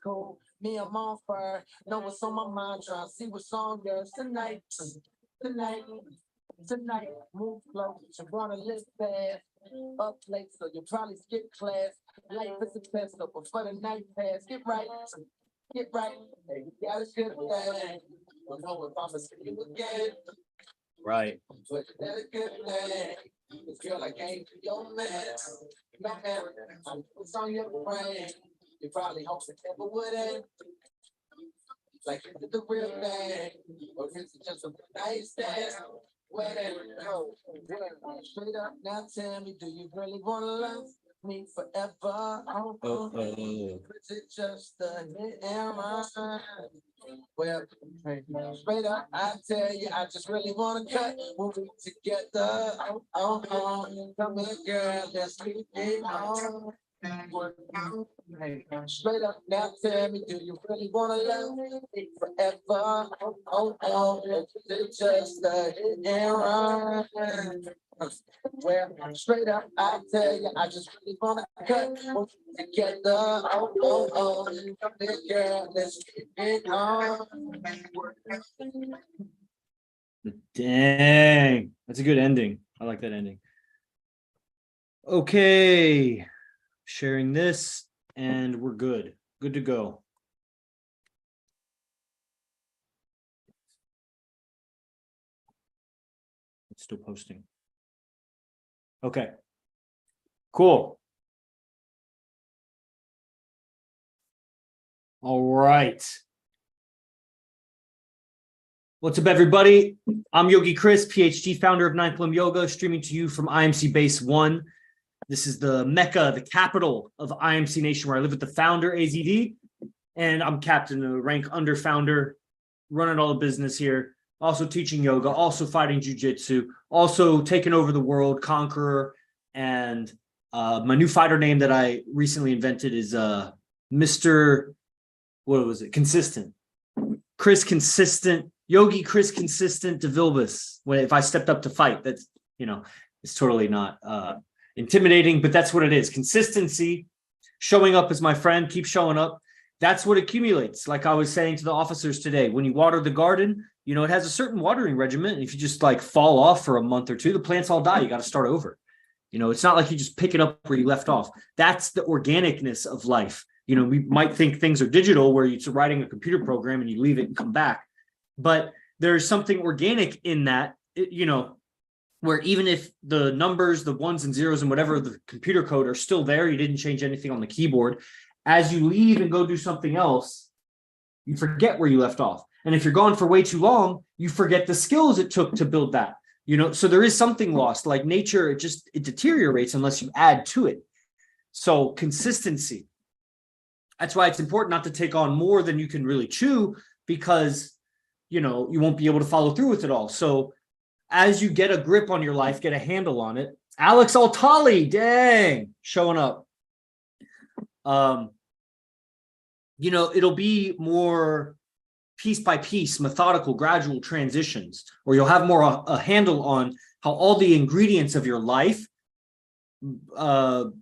Cool. Me, I'm on fire. Know what's on my mind. Trying to see what's on yours tonight. Tonight. Tonight. Move slow. You wanna live fast. Up late, so you'll probably skip class. Life is a test, so before the night pass, get right. Get right. Hey, you gotta get that. Don't know if I'ma see you again. Right. But you gotta get that. This girl, I can't be your man. No man. What's on your brain? You probably hope it never would end. Like, is it the real thing? Or is it just a nice stand? Whatever. Yo, straight up now tell me, do you really wanna love me forever? Or is it just a hit and run? Well, straight up, I tell you, I just really wanna cut when we together. Come here, girl, let's keep it on. Hey, straight up now, tell me, do you really wanna love me forever? Is it just a hit and run? Well, straight up, I tell you, I just really wanna cut together. Come here, girl, let's keep it on. Dang, that's a good ending. I like that ending. Okay, sharing this, and we're good. Good to go. It's still posting. Okay, cool. All right. What's up, everybody? I'm Yogi Chris, PhD, founder of Ninth Limb Yoga, streaming to you from IMC Base 1. This is the Mecca, the capital of IMC Nation, where I live with the founder, AZD, and I'm captain, a rank under founder, running all the business here, also teaching yoga, also fighting jujitsu, also taking over the world, conqueror, and my new fighter name that I recently invented is Mr. What was it? Consistent. Chris Consistent. Yogi Chris Consistent DeVilbus. If I stepped up to fight, that's, it's totally not intimidating, but that's what it is. Consistency, showing up as my friend, keep showing up. That's what accumulates. Like I was saying to the officers today, when you water the garden, it has a certain watering regimen. If you just fall off for a month or two, the plants all die. You got to start over. It's not like you just pick it up where you left off. That's the organicness of life. We might think things are digital where you're writing a computer program and you leave it and come back. But there's something organic in that, where even if the numbers, the ones and zeros and whatever, the computer code are still there, you didn't change anything on the keyboard. As you leave and go do something else, you forget where you left off. And if you're gone for way too long, you forget the skills it took to build that. So there is something lost. Like nature, it deteriorates unless you add to it. So consistency. That's why it's important not to take on more than you can really chew, because you won't be able to follow through with it all. So as you get a grip on your life, get a handle on it. Alex Altali, dang, showing up. It'll be more piece by piece, methodical, gradual transitions, or you'll have more a handle on how all the ingredients of your life kind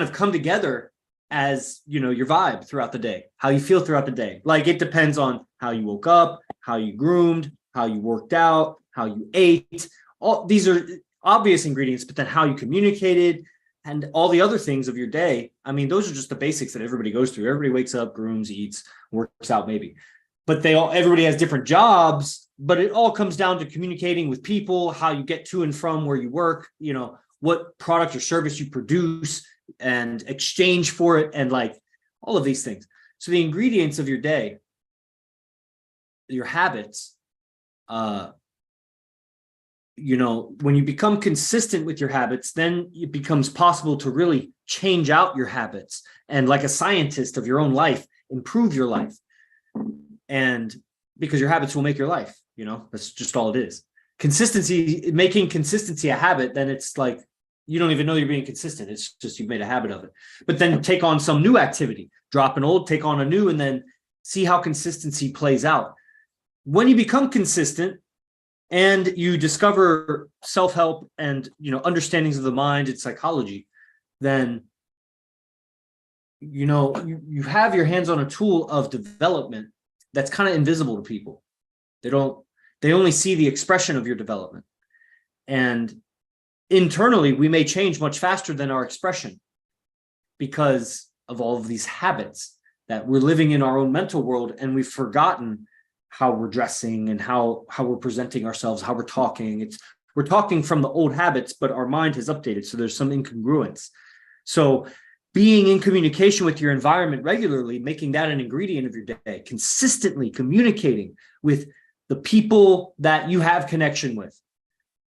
of come together as your vibe throughout the day, how you feel throughout the day. Like it depends on how you woke up, how you groomed, how you worked out, how you ate. All these are obvious ingredients, but then how you communicated and all the other things of your day. I mean, those are just the basics that everybody goes through. Everybody wakes up, grooms, eats, works out maybe, but everybody has different jobs, but it all comes down to communicating with people, how you get to and from where you work, what product or service you produce and exchange for it, and all of these things. So the ingredients of your day, your habits, when you become consistent with your habits, then it becomes possible to really change out your habits and, like a scientist of your own life, improve your life. And because your habits will make your life, that's just all it is. Consistency, making consistency a habit, then it's like you don't even know you're being consistent. It's just you've made a habit of it. But then take on some new activity, drop an old, take on a new, and then see how consistency plays out. When you become consistent and you discover self-help and understandings of the mind and psychology, then you have your hands on a tool of development that's kind of invisible to people. They only see the expression of your development. And internally, we may change much faster than our expression because of all of these habits that we're living in our own mental world, and we've forgotten how we're dressing and how we're presenting ourselves, how we're talking. We're talking from the old habits, but our mind has updated. So there's some incongruence. So being in communication with your environment regularly, making that an ingredient of your day, consistently communicating with the people that you have connection with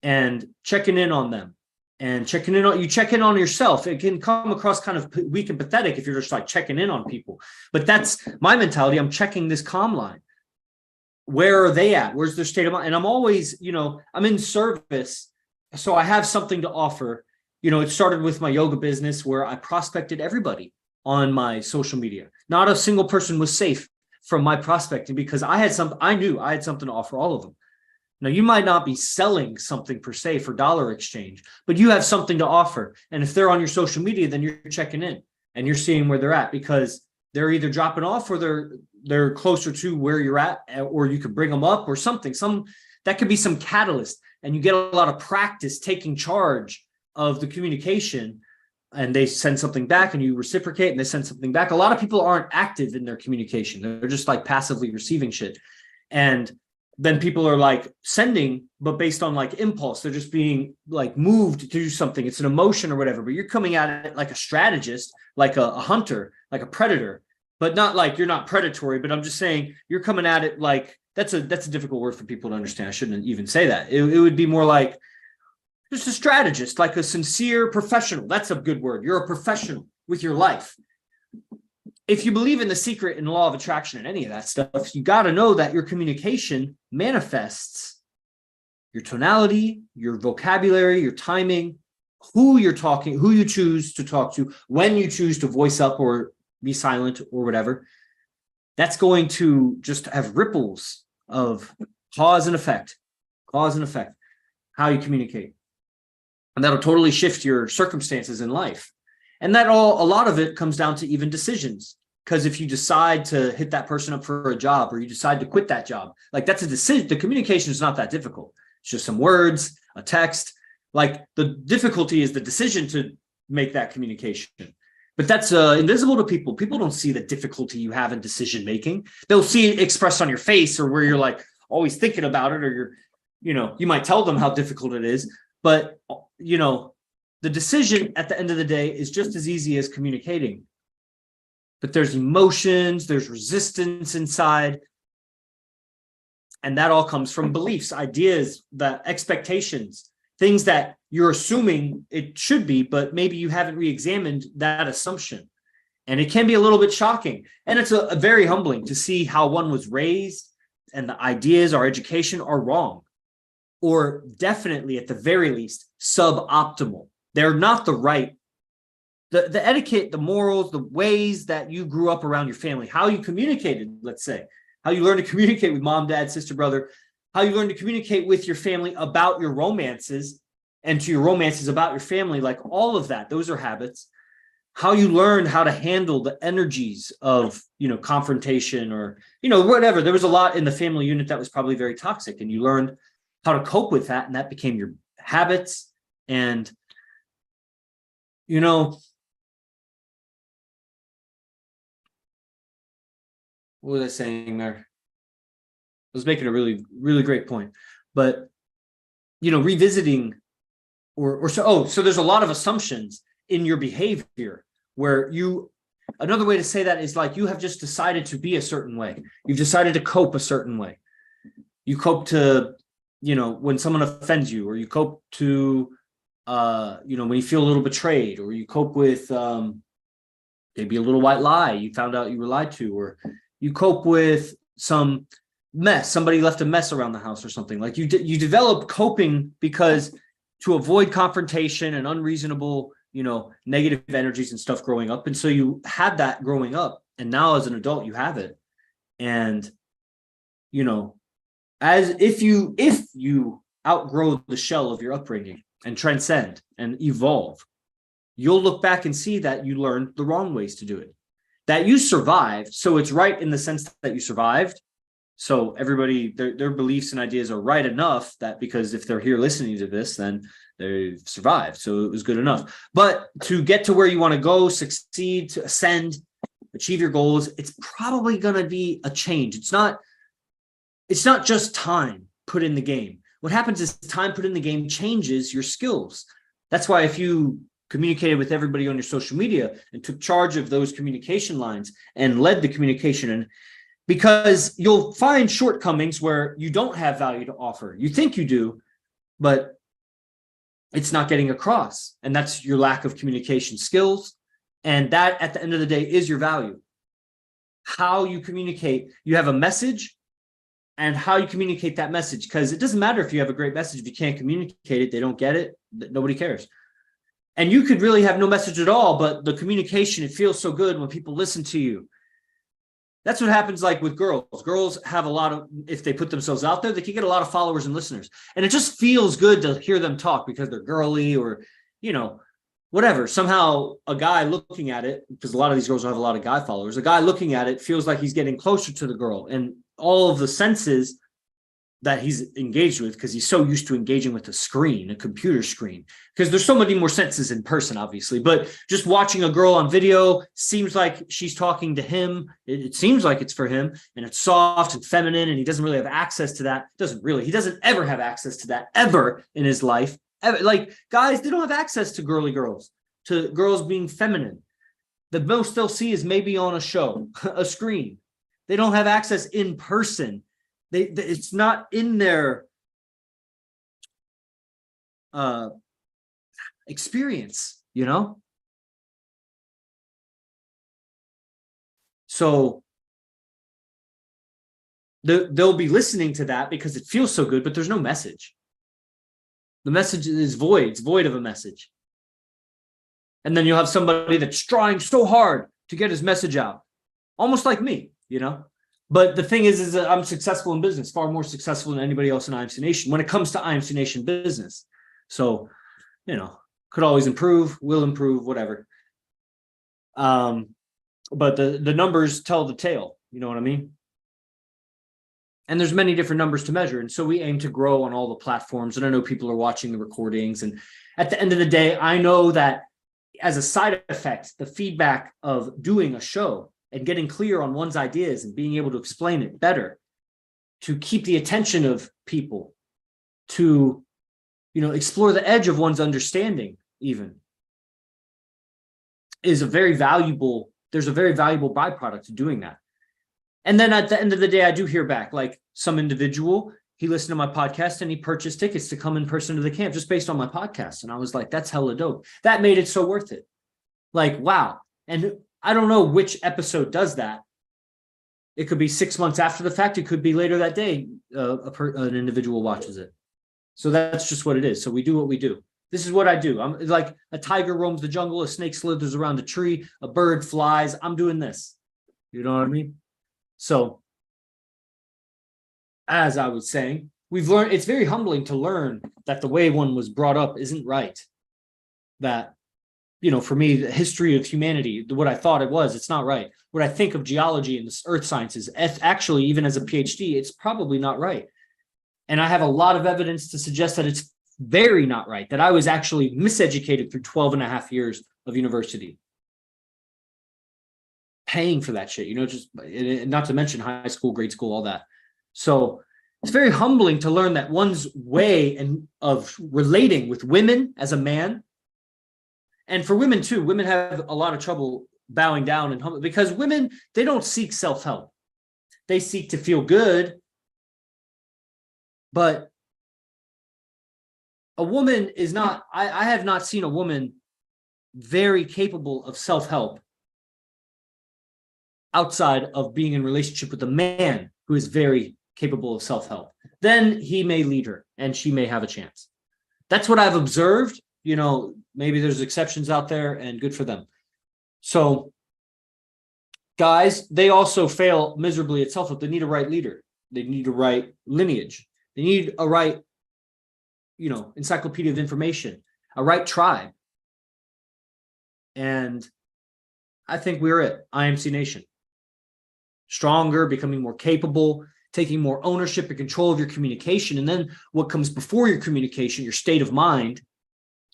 and checking in on them and check in on yourself. It can come across kind of weak and pathetic if you're just like checking in on people, but that's my mentality. I'm checking this comm line. Where are they at? Where's their state of mind? And I'm always, I'm in service. So I have something to offer. It started with my yoga business where I prospected everybody on my social media. Not a single person was safe from my prospecting because I knew I had something to offer all of them. Now, you might not be selling something per se for dollar exchange, but you have something to offer. And if they're on your social media, then you're checking in and you're seeing where they're at because they're either dropping off or they're closer to where you're at, or you could bring them up or something. That could be some catalyst, and you get a lot of practice taking charge of the communication, and they send something back and you reciprocate and they send something back. A lot of people aren't active in their communication. They're just like passively receiving shit. And then people are like sending, but based on like impulse, they're just being like moved to do something. It's an emotion or whatever, but you're coming at it like a strategist, like a hunter, like a predator, but not like you're not predatory, but I'm just saying you're coming at it like that's a difficult word for people to understand. I shouldn't even say that. It would be more like just a strategist, like a sincere professional. That's a good word. You're a professional with your life. If you believe in the secret and law of attraction and any of that stuff, you got to know that your communication manifests your tonality, your vocabulary, your timing, who you're talking, who you choose to talk to, when you choose to voice up or be silent or whatever. That's going to just have ripples of cause and effect, how you communicate. And that'll totally shift your circumstances in life. And a lot of it comes down to even decisions. Because if you decide to hit that person up for a job or you decide to quit that job, like that's a decision. The communication is not that difficult. It's just some words, a text. Like the difficulty is the decision to make that communication. But that's invisible to people. People don't see the difficulty you have in decision making. They'll see it expressed on your face or where you're like always thinking about it, or you might tell them how difficult it is. But, the decision at the end of the day is just as easy as communicating. But there's emotions, there's resistance inside. And that all comes from beliefs, ideas, the expectations, things that you're assuming it should be, but maybe you haven't re-examined that assumption. And it can be a little bit shocking. And it's a very humbling to see how one was raised and the ideas, our education are wrong. Or definitely, at the very least, suboptimal. They're not the right. The etiquette, the morals, the ways that you grew up around your family, how you communicated, let's say, how you learned to communicate with mom, dad, sister, brother, how you learned to communicate with your family about your romances and to your romances about your family, like all of that, those are habits. How you learned how to handle the energies of, confrontation or, whatever. There was a lot in the family unit that was probably very toxic, and you learned how to cope with that, and that became your habits. And what was I saying there? I was making a really, really great point. But revisiting so there's a lot of assumptions in your behavior where another way to say that is like you have just decided to be a certain way. You've decided to cope a certain way. You cope to when someone offends you, or you cope to, when you feel a little betrayed, or you cope with maybe a little white lie you found out you were lied to, or you cope with some mess. Somebody left a mess around the house or something. Like you develop coping because to avoid confrontation and unreasonable, negative energies and stuff growing up. And so you had that growing up, and now as an adult, you have it. And, as if you outgrow the shell of your upbringing and transcend and evolve, you'll look back and see that you learned the wrong ways to do it. that you survived. So it's right in the sense that you survived. So everybody, their beliefs and ideas are right enough that because if they're here listening to this, then they've survived. So it was good enough. But to get to where you want to go, succeed, to ascend, achieve your goals, it's probably going to be a change. It's not just time put in the game. What happens is time put in the game changes your skills. That's why if you communicated with everybody on your social media and took charge of those communication lines and led the communication, and because you'll find shortcomings where you don't have value to offer. You think you do, but it's not getting across. And that's your lack of communication skills. And that at the end of the day is your value. How you communicate, you have a message and how you communicate that message. Because it doesn't matter if you have a great message, if you can't communicate it, they don't get it, nobody cares. And you could really have no message at all, but the communication, it feels so good when people listen to you. That's what happens like with girls. Girls have a lot of, if they put themselves out there, they can get a lot of followers and listeners. And it just feels good to hear them talk because they're girly or, you know, whatever. Somehow a guy looking at it, because a lot of these girls have a lot of guy followers, a guy looking at it feels like he's getting closer to the girl. And all of the senses that he's engaged with, because he's so used to engaging with a screen, a computer screen, because there's so many more senses in person, obviously, but just watching a girl on video seems like she's talking to him. It seems like it's for him, and it's soft and feminine, and he doesn't really have access to that. He doesn't ever have access to that ever in his life. Ever. Like guys, they don't have access to girly girls, to girls being feminine. The most they'll see is maybe on a show, a screen. They don't have access in person. It's not in their experience, you know? So they'll be listening to that because it feels so good, but there's no message. The message is void. It's void of a message. And then you'll have somebody that's trying so hard to get his message out, almost like me, you know? But the thing is that I'm successful in business, far more successful than anybody else in IMC Nation when it comes to IMC Nation business. So, you know, could always improve, will improve, whatever. But the numbers tell the tale, you know what I mean? And there's many different numbers to measure. And so we aim to grow on all the platforms. And I know people are watching the recordings. And at the end of the day, I know that as a side effect, the feedback of doing a show and getting clear on one's ideas and being able to explain it better, to keep the attention of people, to, you know, explore the edge of one's understanding even, is a very valuable, there's a very valuable byproduct to doing that. And then at the end of the day, I do hear back, like some individual, he listened to my podcast and he purchased tickets to come in person to the camp just based on my podcast. And I was like, that's hella dope. That made it so worth it. Like, wow. And I don't know which episode does that. It could be 6 months after the fact. It could be later that day. An individual watches it. So that's just what it is. So we do what we do. This is what I do. I'm like a tiger roams the jungle, a snake slithers around a tree, a bird flies. I'm doing this. You know what I mean? So as I was saying, we've learned, it's very humbling to learn that the way one was brought up isn't right. That, you know, for me, the history of humanity, what I thought it was, it's not right. What I think of geology and the earth sciences, actually, even as a PhD, it's probably not right. And I have a lot of evidence to suggest that it's very not right, that I was actually miseducated through 12 and a half years of university. Paying for that shit, you know, just not to mention high school, grade school, all that. So it's very humbling to learn that one's way of relating with women as a man, and for women too, women have a lot of trouble bowing down and humble, because women, they don't seek self-help. They seek to feel good. But a woman is not, I have not seen a woman very capable of self-help outside of being in relationship with a man who is very capable of self-help. Then he may lead her and she may have a chance. That's what I've observed. You know, maybe there's exceptions out there, and good for them. So guys, they also fail miserably at self-help. They need a right leader. They need a right lineage. They need a right, you know, encyclopedia of information, a right tribe. And I think we're it. IMC Nation. Stronger, becoming more capable, taking more ownership and control of your communication. And then what comes before your communication, your state of mind,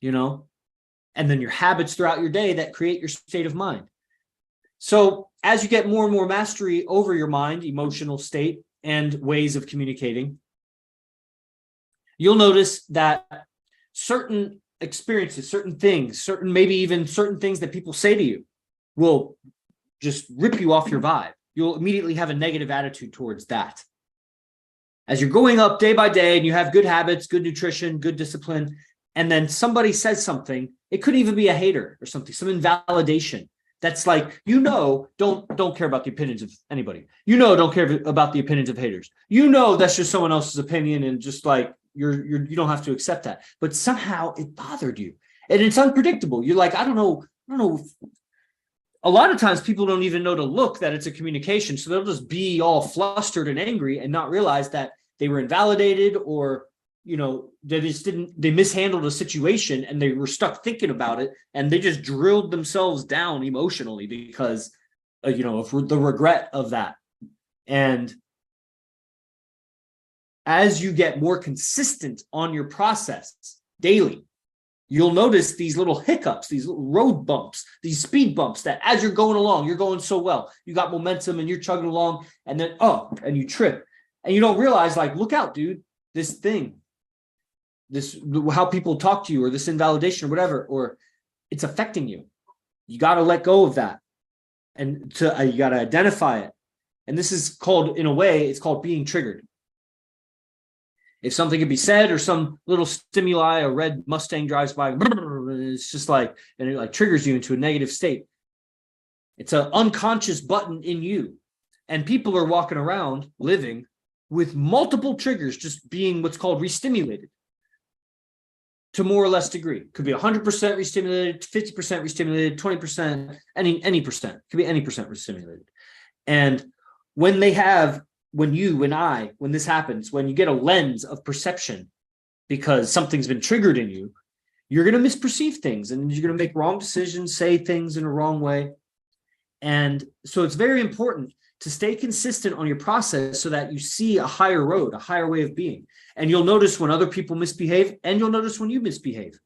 and then your habits throughout your day that create your state of mind. So as you get more and more mastery over your mind, emotional state, and ways of communicating, you'll notice that certain experiences, certain things, maybe even certain things that people say to you will just rip you off your vibe. You'll immediately have a negative attitude towards that. As you're going up day by day and you have good habits, good nutrition, good discipline, and then somebody says something, it could even be a hater or something, some invalidation. That's like, don't care about the opinions of anybody. Don't care about the opinions of haters. That's just someone else's opinion, and just like you don't have to accept that. But somehow it bothered you, and it's unpredictable. You're like, I don't know. A lot of times people don't even know to look that it's a communication, so they'll just be all flustered and angry and not realize that they were invalidated, or they mishandled a situation and they were stuck thinking about it, and they just drilled themselves down emotionally because of the regret of that. And as you get more consistent on your process daily, you'll notice these little hiccups, these little road bumps, these speed bumps that as you're going along, you're going so well, you got momentum and you're chugging along, and then and you trip, and you don't realize, like, look out, dude, this thing, how people talk to you, or this invalidation or whatever, or it's affecting you. You got to let go of that, and you got to identify it. And this is called, in a way, it's called being triggered. If something can be said, or some little stimuli, a red Mustang drives by, it's just like, and it like triggers you into a negative state. It's an unconscious button in you. And people are walking around living with multiple triggers, just being what's called restimulated to more or less degree. Could be 100% restimulated, 50% restimulated, 20%, any percent. Could be any percent restimulated. And when this happens, when you get a lens of perception because something's been triggered in you, you're going to misperceive things, and you're going to make wrong decisions, say things in a wrong way. And so it's very important to stay consistent on your process so that you see a higher road, a higher way of being. And you'll notice when other people misbehave, and you'll notice when you misbehave.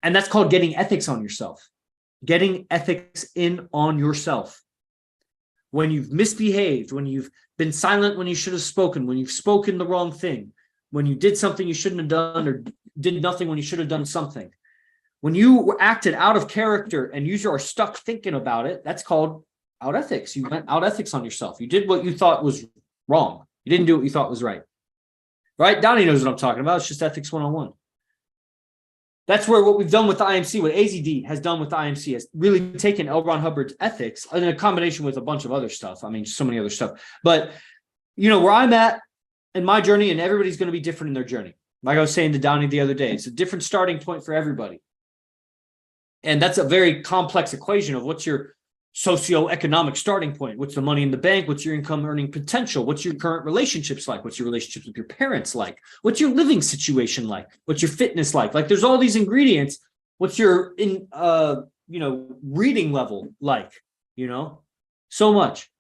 And that's called getting ethics on yourself, getting ethics in on yourself. When you've misbehaved, when you've been silent when you should have spoken, when you've spoken the wrong thing, when you did something you shouldn't have done, or did nothing when you should have done something, when you acted out of character and you are stuck thinking about it, that's called out ethics. You went out ethics on yourself. You did what you thought was wrong. You didn't do what you thought was right. Right? Donnie knows what I'm talking about. It's just ethics 101. That's where what we've done with the IMC, what AZD has done with the IMC, has really taken L. Ron Hubbard's ethics in a combination with a bunch of other stuff. I mean, so many other stuff. But, where I'm at in my journey, and everybody's going to be different in their journey. Like I was saying to Donnie the other day, it's a different starting point for everybody. And that's a very complex equation of what's your socioeconomic starting point. What's the money in the bank? What's your income earning potential? What's your current relationships like? What's your relationships with your parents like? What's your living situation like? What's your fitness like? Like, there's all these ingredients. What's your reading level like? So much.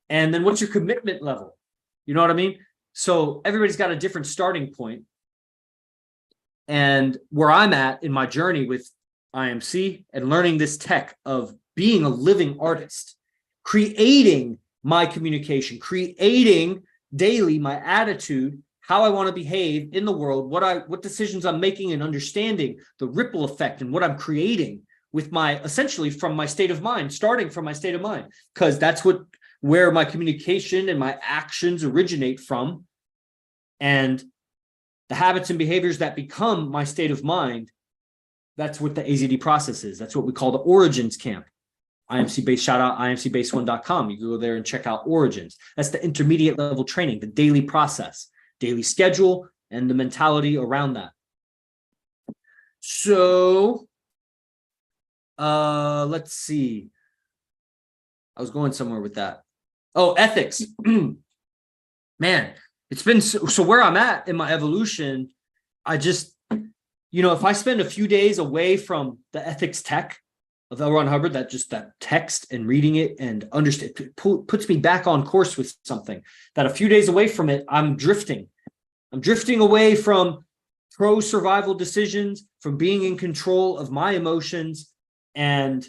And then what's your commitment level? You know what I mean? So everybody's got a different starting point. And where I'm at in my journey with IMC and learning this tech of being a living artist, creating my communication, creating daily my attitude, how I want to behave in the world, what decisions I'm making, and understanding the ripple effect and what I'm creating with essentially from my state of mind, starting from my state of mind, because that's where my communication and my actions originate from. And the habits and behaviors that become my state of mind, that's what the AZD process is. That's what we call the Origins Camp. IMC Base, shout out imcbase1.com. You can go there and check out Origins. That's the intermediate level training, the daily process, daily schedule, and the mentality around that. So, let's see. I was going somewhere with that. Oh, ethics. Man, it's been so where I'm at in my evolution, I just, if I spend a few days away from the ethics tech, of L. Ron Hubbard, that text and reading it and understand puts me back on course with something that a few days away from it, I'm drifting. I'm drifting away from pro-survival decisions, from being in control of my emotions, and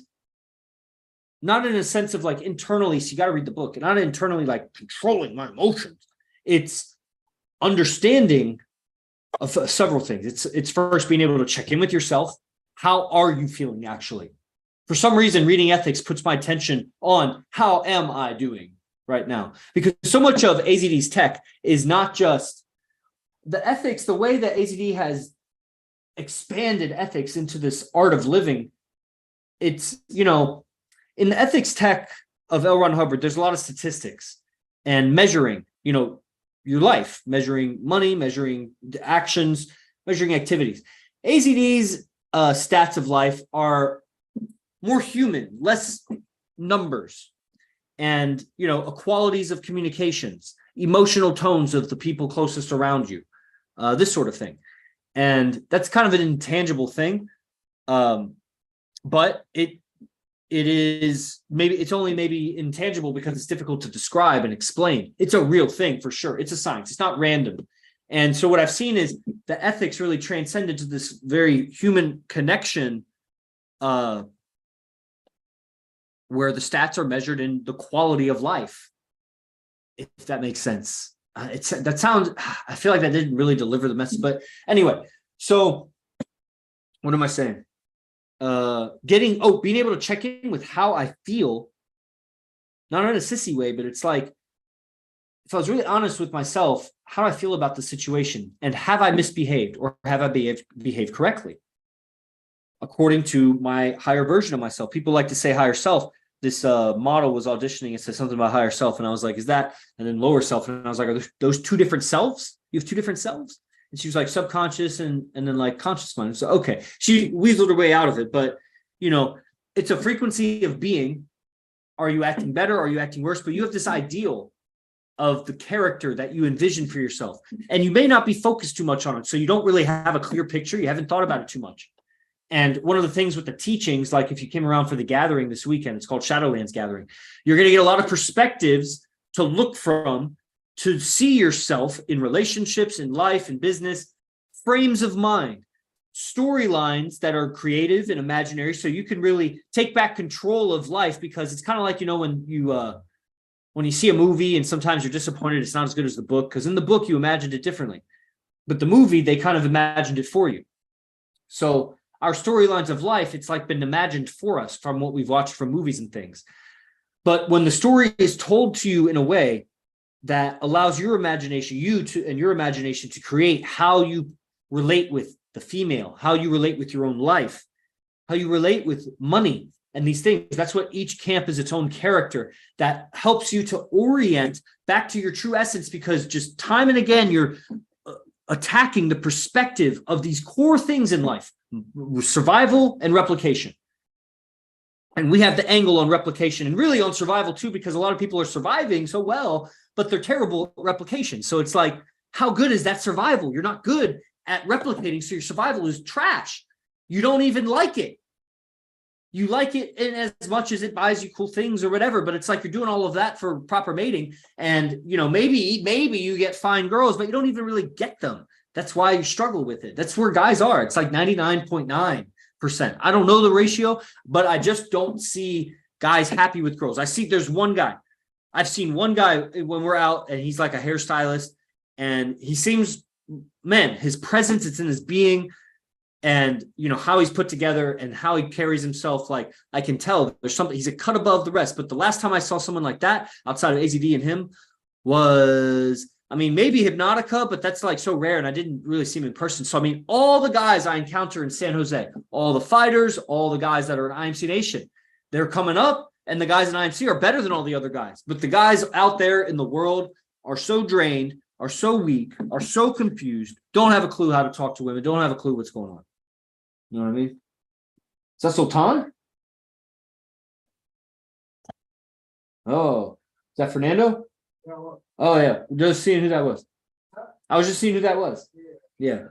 not in a sense of like internally, so you got to read the book, and not internally like controlling my emotions. It's understanding of several things. It's first being able to check in with yourself. How are you feeling actually? For some reason, reading ethics puts my attention on how am I doing right now? Because so much of AZD's tech is not just the ethics, the way that AZD has expanded ethics into this art of living. It's, in the ethics tech of L. Ron Hubbard, there's a lot of statistics and measuring, your life, measuring money, measuring actions, measuring activities. AZD's stats of life are more human, less numbers, and qualities of communications, emotional tones of the people closest around you, this sort of thing. And that's kind of an intangible thing, but it is it's only maybe intangible because it's difficult to describe and explain. It's a real thing for sure. It's a science. It's not random. And so what I've seen is the ethics really transcended to this very human connection, where the stats are measured in the quality of life, if that makes sense. I feel like that didn't really deliver the message, but anyway, so what am I saying? Being able to check in with how I feel, not in a sissy way, but it's like, if I was really honest with myself, how do I feel about the situation? And have I misbehaved, or have I behaved correctly? According to my higher version of myself. People like to say higher self. This model was auditioning and said something about higher self. And I was like, is that? And then lower self. And I was like, are those two different selves? You have two different selves? And she was like subconscious and then like conscious mind. So, okay. She weaseled her way out of it. But, it's a frequency of being. Are you acting better? Are you acting worse? But you have this ideal of the character that you envision for yourself. And you may not be focused too much on it. So you don't really have a clear picture. You haven't thought about it too much. And one of the things with the teachings, like if you came around for the gathering this weekend, it's called Shadowlands Gathering, you're going to get a lot of perspectives to look from, to see yourself in relationships, in life, in business, frames of mind, storylines that are creative and imaginary. So you can really take back control of life, because it's kind of like, when you see a movie and sometimes you're disappointed, it's not as good as the book, because in the book you imagined it differently, but the movie, they kind of imagined it for you. So our storylines of life, it's like been imagined for us from what we've watched from movies and things. But when the story is told to you in a way that allows your imagination, your imagination to create how you relate with the female, how you relate with your own life, how you relate with money and these things, that's what each camp is, its own character that helps you to orient back to your true essence, because just time and again, you're attacking the perspective of these core things in life. Survival and replication. And we have the angle on replication and really on survival too, because a lot of people are surviving so well, but they're terrible at replication. So it's like, how good is that survival? You're not good at replicating, so your survival is trash. You don't even like it. You like it in as much as it buys you cool things or whatever, but it's like you're doing all of that for proper mating. And, maybe you get fine girls, but you don't even really get them. That's why you struggle with it. That's where guys are. It's like 99.9%. I don't know the ratio, but I just don't see guys happy with girls. I've seen one guy when we're out, and he's like a hairstylist, and he seems, his presence, it's in his being, and how he's put together and how he carries himself. Like, I can tell there's something, he's a cut above the rest. But the last time I saw someone like that outside of AZD and him was, maybe Hypnotica, but that's like so rare, and I didn't really see him in person. So, all the guys I encounter in San Jose, all the fighters, all the guys that are in IMC Nation, they're coming up, and the guys in IMC are better than all the other guys. But the guys out there in the world are so drained, are so weak, are so confused, don't have a clue how to talk to women, don't have a clue what's going on. You know what I mean? Is that Sultan? Oh, is that Fernando? Oh, yeah. Just seeing who that was. I was just seeing who that was. Yeah.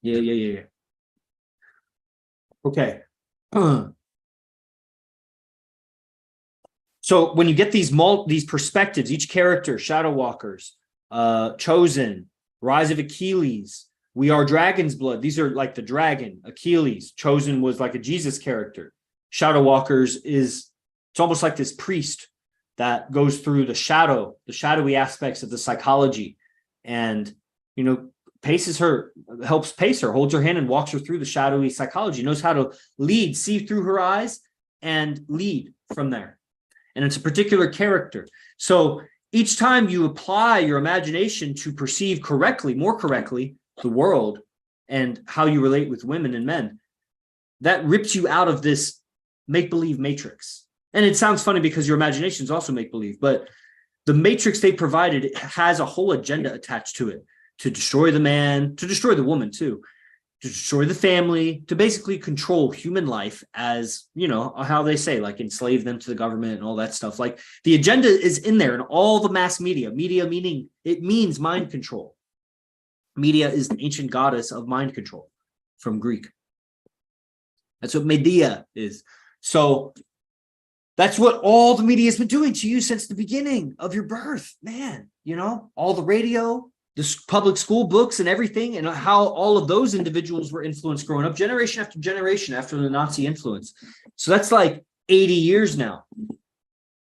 Yeah. Okay. So when you get these perspectives, each character, Shadow Walkers, Chosen, Rise of Achilles, We Are Dragon's Blood. These are like the dragon. Achilles, Chosen was like a Jesus character. Shadow Walkers it's almost like this priest that goes through the shadowy aspects of the psychology, and helps pace her, holds her hand and walks her through the shadowy psychology, knows how to lead, see through her eyes and lead from there. And it's a particular character. So each time you apply your imagination to perceive more correctly, the world and how you relate with women and men, that rips you out of this make-believe matrix. And it sounds funny because your imagination is also make-believe, but the matrix they provided has a whole agenda attached to it, to destroy the man, to destroy the woman too, to destroy the family, to basically control human life, as how they say, like enslave them to the government and all that stuff. Like the agenda is in there in all the mass media meaning it means mind control. Media is the ancient goddess of mind control from Greek. That's what media is. So that's what all the media has been doing to you since the beginning of your birth, man. All the radio, the public school books and everything, and how all of those individuals were influenced growing up generation after generation after the Nazi influence. So that's like 80 years now,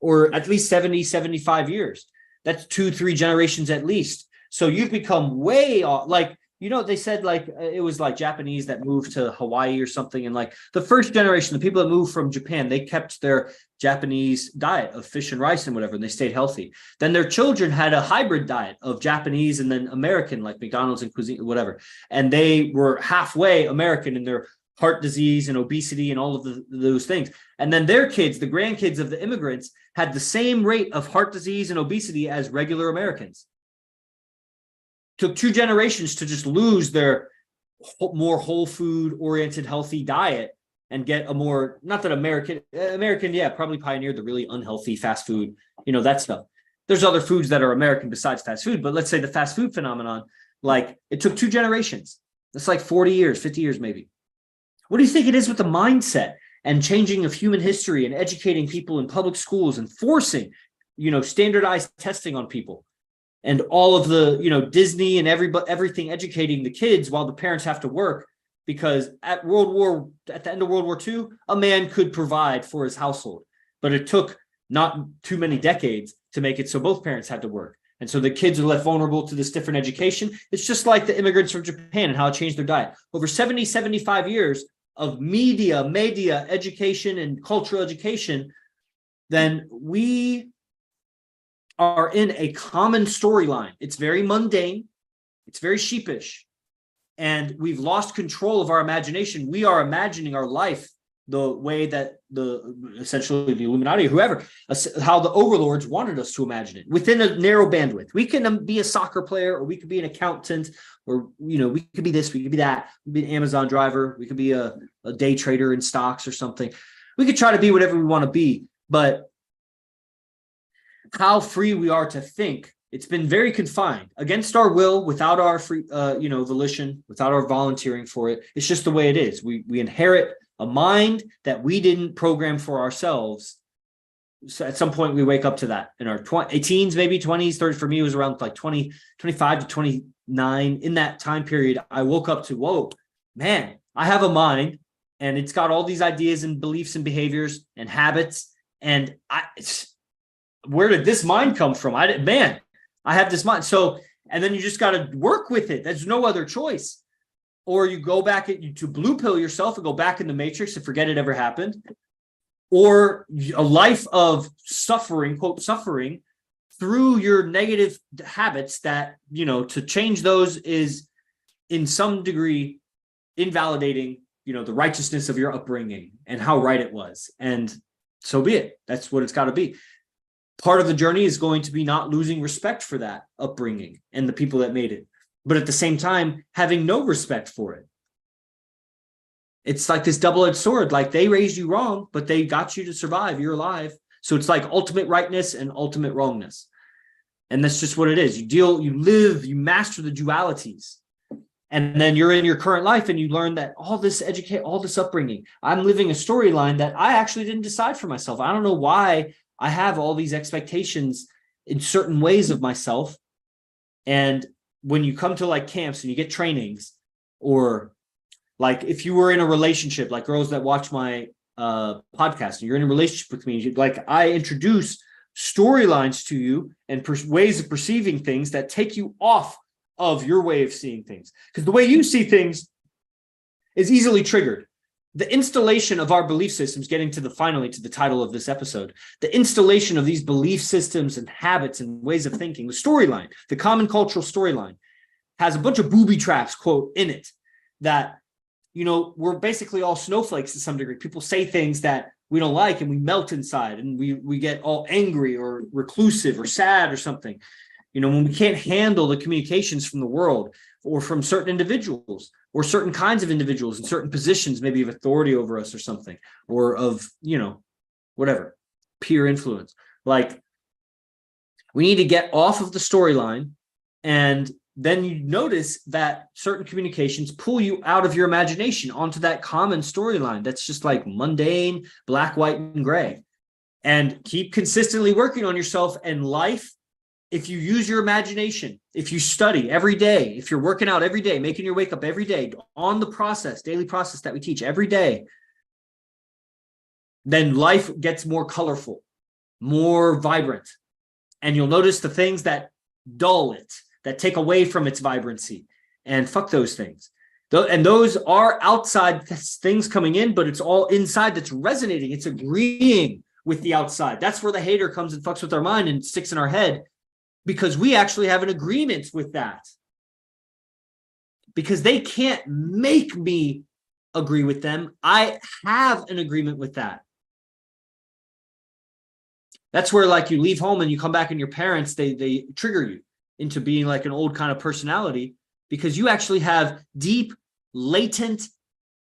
or at least 70, 75 years. That's 2-3 generations at least. So you've become way off. Like, they said like it was like Japanese that moved to Hawaii or something. And like the first generation, the people that moved from Japan, they kept their Japanese diet of fish and rice and whatever, and they stayed healthy. Then their children had a hybrid diet of Japanese and then American, like McDonald's and cuisine, whatever. And they were halfway American in their heart disease and obesity and all of those things. And then their kids, the grandkids of the immigrants, had the same rate of heart disease and obesity as regular Americans. Took 2 generations to just lose their more whole food oriented, healthy diet and get a more, not that American, yeah, probably pioneered the really unhealthy fast food, that stuff. There's other foods that are American besides fast food, but let's say the fast food phenomenon, like it took 2 generations. That's like 40 years, 50 years, maybe. What do you think it is with the mindset and changing of human history and educating people in public schools and forcing, standardized testing on people? And all of the, Disney and everything educating the kids while the parents have to work, because at the end of World War II, a man could provide for his household, but it took not too many decades to make it so both parents had to work. And so the kids are left vulnerable to this different education. It's just like the immigrants from Japan and how it changed their diet. Over 70, 75 years of media, education and cultural education, then we are in a common storyline. It's very mundane. It's very sheepish. And we've lost control of our imagination. We are imagining our life the way that essentially the Illuminati, whoever, how the overlords wanted us to imagine it within a narrow bandwidth. We can be a soccer player, or we could be an accountant, or, we could be this, we could be that. We could be an Amazon driver. We could be a day trader in stocks or something. We could try to be whatever we want to be, but how free we are to think, it's been very confined against our will, without our free, volition, without our volunteering for it. It's just the way it is. We inherit a mind that we didn't program for ourselves. So at some point we wake up to that in our teens, maybe 20s, 30s. For me, it was around like 25 to 29. In that time period, I woke up to, whoa, man, I have a mind and it's got all these ideas and beliefs and behaviors and habits. And where did this mind come from? I have this mind. So, and then you just got to work with it. There's no other choice. Or you go back to blue pill yourself and go back in the matrix and forget it ever happened. Or a life of suffering, quote, suffering through your negative habits that, to change those is in some degree invalidating, the righteousness of your upbringing and how right it was. And so be it. That's what it's got to be. Part of the journey is going to be not losing respect for that upbringing and the people that made it, but at the same time, having no respect for it. It's like this double-edged sword. Like they raised you wrong, but they got you to survive. You're alive. So it's like ultimate rightness and ultimate wrongness. And that's just what it is. You master the dualities. And then you're in your current life and you learn that all this upbringing, I'm living a storyline that I actually didn't decide for myself. I don't know why I have all these expectations in certain ways of myself. And when you come to like camps and you get trainings, or like if you were in a relationship, like girls that watch my podcast and you're in a relationship with me, like I introduce storylines to you and ways of perceiving things that take you off of your way of seeing things, because the way you see things is easily triggered. The installation of our belief systems, getting to finally to the title of this episode, the installation of these belief systems and habits and ways of thinking, the storyline, the common cultural storyline, has a bunch of booby traps, quote, in it that, we're basically all snowflakes to some degree. People say things that we don't like and we melt inside and we get all angry or reclusive or sad or something. When we can't handle the communications from the world or from certain individuals or certain kinds of individuals in certain positions, maybe of authority over us or something, or of, whatever, peer influence. Like, we need to get off of the storyline, and then you notice that certain communications pull you out of your imagination onto that common storyline that's just like mundane, black, white, and gray. And keep consistently working on yourself and life. If you use your imagination, if you study every day, if you're working out every day, making your wake up every day on the daily process that we teach every day, then life gets more colorful, more vibrant. And you'll notice the things that dull it, that take away from its vibrancy, and fuck those things. And those are outside things coming in, but it's all inside that's resonating. It's agreeing with the outside. That's where the hater comes and fucks with our mind and sticks in our head, because we actually have an agreement with that. Because they can't make me agree with them. I have an agreement with that. That's where, like, you leave home and you come back and your parents, they trigger you into being like an old kind of personality, because you actually have deep, latent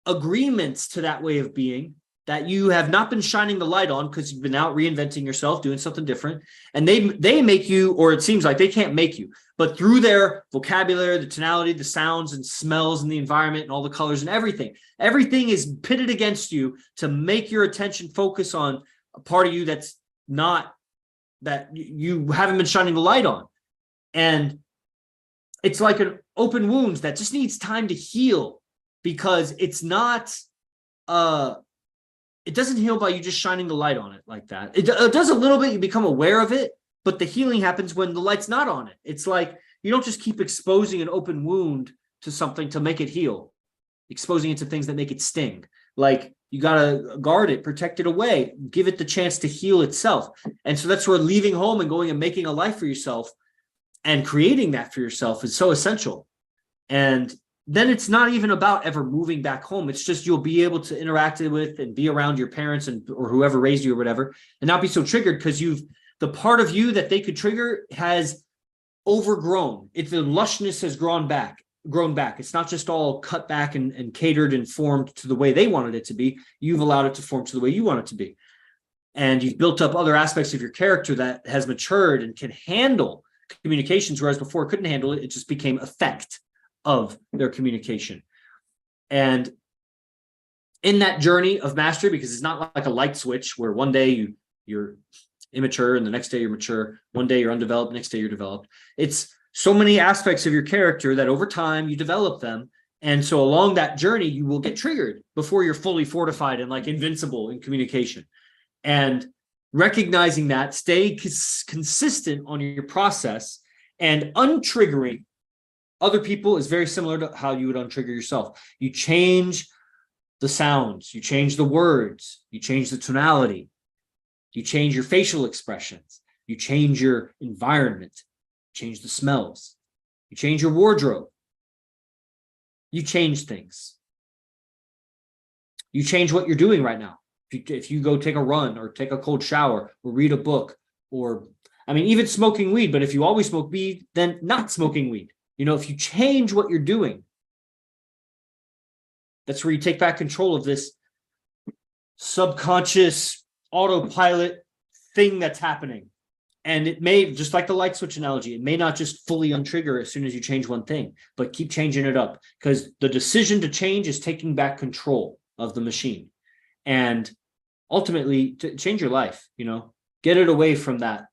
agreements to that way of being that you have not been shining the light on because you've been out reinventing yourself, doing something different. And they make you, or it seems like they can't make you, but through their vocabulary, the tonality, the sounds and smells and the environment and all the colors and everything is pitted against you to make your attention focus on a part of you that's not, that you haven't been shining the light on. And it's like an open wound that just needs time to heal, because it's not, it doesn't heal by you just shining the light on it like that. It does a little bit, you become aware of it, but the healing happens when the light's not on it. It's like, you don't just keep exposing an open wound to something to make it heal, exposing it to things that make it sting. Like, you got to guard it, protect it away, give it the chance to heal itself. And so that's where leaving home and going and making a life for yourself and creating that for yourself is so essential. And then it's not even about ever moving back home. It's just you'll be able to interact with and be around your parents or whoever raised you or whatever, and not be so triggered, because the part of you that they could trigger has overgrown. The lushness has grown back. It's not just all cut back and catered and formed to the way they wanted it to be. You've allowed it to form to the way you want it to be. And you've built up other aspects of your character that has matured and can handle communications, whereas before it couldn't handle it. It just became effect of their communication. And in that journey of mastery, because it's not like a light switch where one day you're immature and the next day you're mature, one day you're undeveloped, next day you're developed. It's so many aspects of your character that over time you develop them. And so along that journey, you will get triggered before you're fully fortified and like invincible in communication. And recognizing that, stay consistent on your process, and untriggering other people is very similar to how you would untrigger yourself. You change the sounds, you change the words, you change the tonality, you change your facial expressions, you change your environment, change the smells, you change your wardrobe, you change things. You change what you're doing right now. If you go take a run or take a cold shower or read a book, or, I mean, even smoking weed, but if you always smoke weed, then not smoking weed. If you change what you're doing, that's where you take back control of this subconscious autopilot thing that's happening. And it may, just like the light switch analogy, it may not just fully untrigger as soon as you change one thing, but keep changing it up, because the decision to change is taking back control of the machine. And ultimately, to change your life, get it away from that.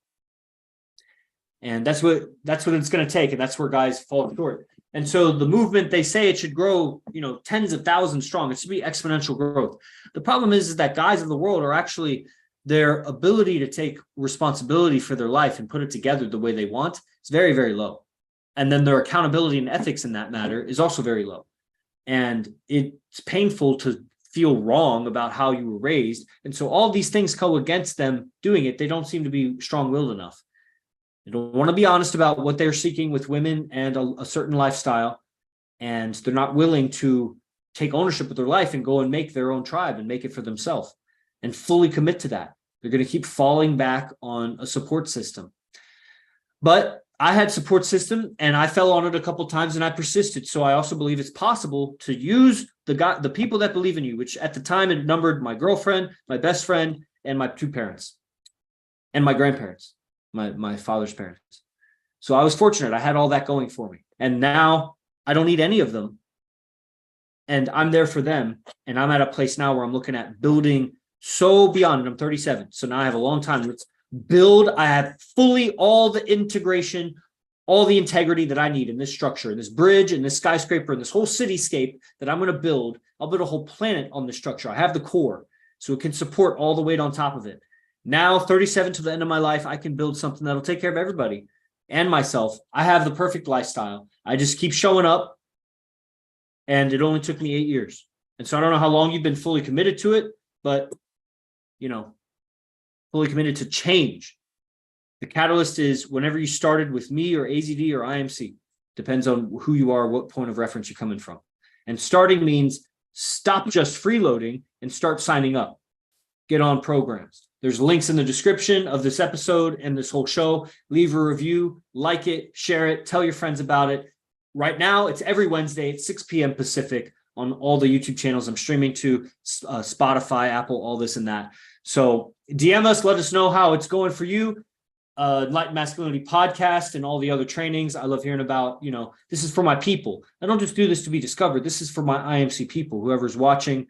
And that's what it's going to take. And that's where guys fall short. And so the movement, they say it should grow, tens of thousands strong. It should be exponential growth. The problem is that guys in the world are actually, their ability to take responsibility for their life and put it together the way they want is very, very low. And then their accountability and ethics in that matter is also very low. And it's painful to feel wrong about how you were raised. And so all these things go against them doing it. They don't seem to be strong-willed enough. They don't want to be honest about what they're seeking with women and a certain lifestyle. And they're not willing to take ownership of their life and go and make their own tribe and make it for themselves and fully commit to that. They're going to keep falling back on a support system. But I had support system and I fell on it a couple of times and I persisted. So I also believe it's possible to use the people that believe in you, which at the time it numbered my girlfriend, my best friend, and my 2 parents and my grandparents, my father's parents. So I was fortunate. I had all that going for me. And now I don't need any of them. And I'm there for them. And I'm at a place now where I'm looking at building so beyond it. I'm 37. So now I have a long time. Let's build. I have fully all the integration, all the integrity that I need in this structure, this bridge and this skyscraper and this whole cityscape that I'm going to build. I'll build a whole planet on this structure. I have the core so it can support all the weight on top of it. Now, 37 to the end of my life, I can build something that'll take care of everybody and myself. I have the perfect lifestyle. I just keep showing up. And it only took me 8 years. And so I don't know how long you've been fully committed to it, but fully committed to change. The catalyst is whenever you started with me or AZD or IMC, depends on who you are, what point of reference you're coming from. And starting means stop just freeloading and start signing up. Get on programs. There's links in the description of this episode and this whole show. Leave a review, like it, share it, tell your friends about it. Right now, it's every Wednesday at 6 p.m. Pacific on all the YouTube channels I'm streaming to, Spotify, Apple, all this and that. So DM us, let us know how it's going for you. Enlightened Masculinity podcast and all the other trainings. I love hearing about, this is for my people. I don't just do this to be discovered. This is for my IMC people, whoever's watching.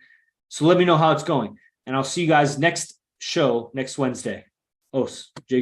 So let me know how it's going. And I'll see you guys next show next Wednesday. Os, Jay.